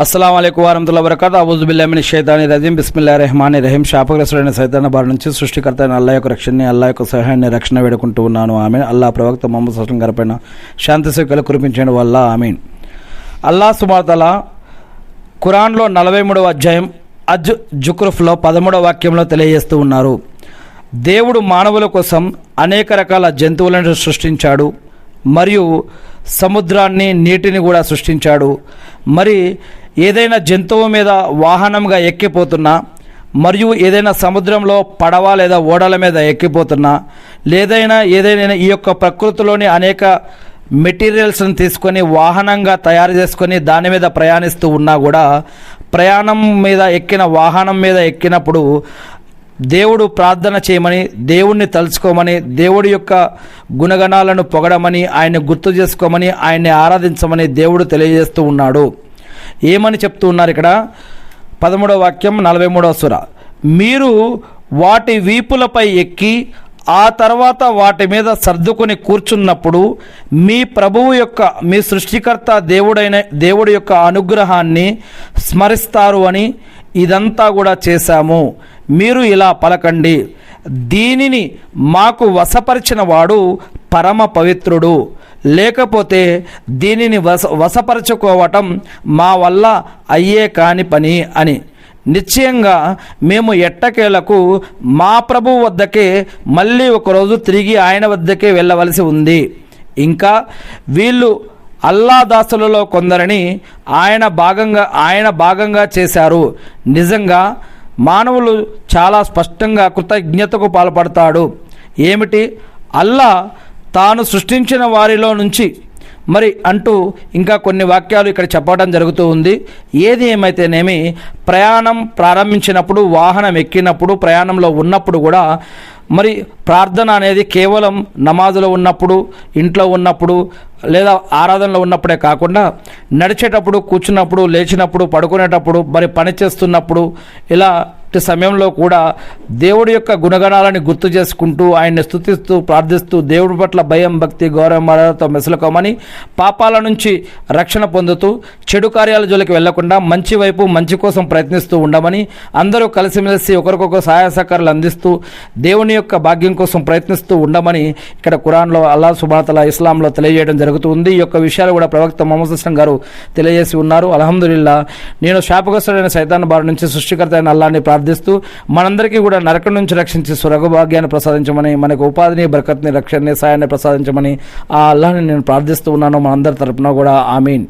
అస్సలాము అలైకుం వరహ్మతుల్లాహి వబరకాతుహు. అఊజు బిల్లాహి మినష్ షైతానిర్ రజీం. బిస్మిల్లాహిర్ రహమానిర్ రహీం. శాపగ్రస్తుడైన సైతాన్ బారి నుంచి సృష్టికర్త అయిన అల్లాహ్ యొక్క రక్షణని, అల్లాహ్ యొక్క సహాయాన్ని, రక్షణ వేడుకుంటూ ఉన్నాను. ఆమీన్. అల్లాహ్ ప్రవక్త ముహమ్మద్ సల్లల్లాహు అలైహి వసల్లం గారిపైన శాంతి సుఖాలు కురిపించండి వల్ల ఆమీన్. అల్లాహ్ సుబ్హానహు వ తఆలా ఖురాన్లో 43వ అధ్యాయం అజ్ జుఖ్రుఫ్లో 13వ వాక్యంలో తెలియజేస్తూ ఉన్నారు. దేవుడు మానవుల కోసం అనేక రకాల జంతువులను సృష్టించాడు, మరియు సముద్రాన్ని, నీటిని కూడా సృష్టించాడు. మరి ఏదైనా జంతువు మీద వాహనంగా ఎక్కిపోతున్నా, మరియు ఏదైనా సముద్రంలో పడవ లేదా ఓడల మీద ఎక్కిపోతున్నా, ఏదైనా ఈ యొక్క ప్రకృతిలోని అనేక మెటీరియల్స్ని తీసుకొని వాహనంగా తయారు చేసుకొని దాని మీద ప్రయాణిస్తూ ఉన్నా కూడా, ప్రయాణం మీద ఎక్కిన వాహనం మీద ఎక్కినప్పుడు దేవుడు ప్రార్థన చేయమని, దేవుణ్ణి తలుచుకోమని, దేవుడి యొక్క గుణగణాలను పొగడమని, ఆయన్ని గుర్తు చేసుకోమని, ఆయన్ని ఆరాధించమని దేవుడు తెలియజేస్తూ ఉన్నాడు. ఏమని చెప్తూ ఉన్నారు ఇక్కడ? 13వ వాక్యం 43వ సూర. మీరు వాటి వీపులపై ఎక్కి ఆ తర్వాత వాటి మీద సర్దుకొని కూర్చున్నప్పుడు మీ ప్రభువు యొక్క, మీ సృష్టికర్త దేవుడి యొక్క అనుగ్రహాన్ని స్మరిస్తారు అని ఇదంతా కూడా చేశాము. మీరు ఇలా పలకండి, దీనిని మాకు వశపరిచిన వాడు పరమ పవిత్రుడు, లేకపోతే దీనిని వశపరచుకోవటం మా వల్ల అయ్యే కాని పని అని. నిశ్చయంగా మేము ఎట్టకేలకు మా ప్రభువు వద్దకే మళ్ళీ ఒకరోజు తిరిగి ఆయన వద్దకే వెళ్ళవలసి ఉంది. ఇంకా వీళ్ళు అల్లా దాసులలో కొందరిని ఆయన భాగంగా చేశారు. నిజంగా మానవులు చాలా స్పష్టంగా కృతజ్ఞతకు పాల్పడతాడు. ఏమిటి? అల్లా తాను సృష్టించిన వారిలో నుంచి మరి అంటూ ఇంకా కొన్ని వాక్యాలు ఇక్కడ చెప్పడం జరుగుతూ ఉంది. ఏది ఏమైతేనేమి, ప్రయాణం ప్రారంభించినప్పుడు, వాహనం ఎక్కినప్పుడు, ప్రయాణంలో ఉన్నప్పుడు కూడా మరి ప్రార్థన అనేది కేవలం నమాజులో ఉన్నప్పుడు, ఇంట్లో ఉన్నప్పుడు లేదా ఆరాధనలో ఉన్నప్పుడే కాకుండా నడిచేటప్పుడు, కూర్చున్నప్పుడు, లేచినప్పుడు, పడుకునేటప్పుడు, మరి పని చేస్తున్నప్పుడు, ఇలాంటి సమయంలో కూడా దేవుడి యొక్క గుణగణాలని గుర్తు చేసుకుంటూ, ఆయన్ని స్తుతిస్తూ, ప్రార్థిస్తూ, దేవుడి పట్ల భయం, భక్తి, గౌరవం, మర్యాదతో మెసులుకోమని, పాపాల నుంచి రక్షణ పొందుతూ, చెడు కార్యాల జోలికి వెళ్లకుండా మంచి వైపు, మంచి కోసం ప్రయత్నిస్తూ ఉండమని, అందరూ కలిసిమెలిసి ఒకరికొకరు సహాయ సహకారాలు అందిస్తూ దేవుని యొక్క భాగ్యం కోసం ప్రయత్నిస్తూ ఉండమని ఇక్కడ ఖురాన్లో అల్లాహ్ సుబ్హానహు వ తఆలా ఇస్లాంలో తెలియజేయడం జరుగుతుంది. ఈ యొక్క విషయాలు కూడా ప్రవక్త ముహమ్మద్ సల్లల్లాహు అలైహి వసల్లం గారు తెలియజేసి ఉన్నారు. అల్హమ్దులిల్లా. నేను శాపగ్రస్తుడైన సైతాన్ బారి నుంచి సృష్టికర్త అయిన అల్లాహ్ని ప్రార్థిస్తూ మనందరికీ కూడా నరకం నుంచి రక్షించి స్వర్గభాగ్యాన్ని ప్రసాదించమని, మనకు ఉపాధిని, బరకత్ని, రక్షణని, సాయాన్ని ప్రసాదించమని ఆ అల్లాహ్ని నేను ప్రార్థిస్తూ ఉన్నాను. మనందరి తరపున కూడా ఆమీన్.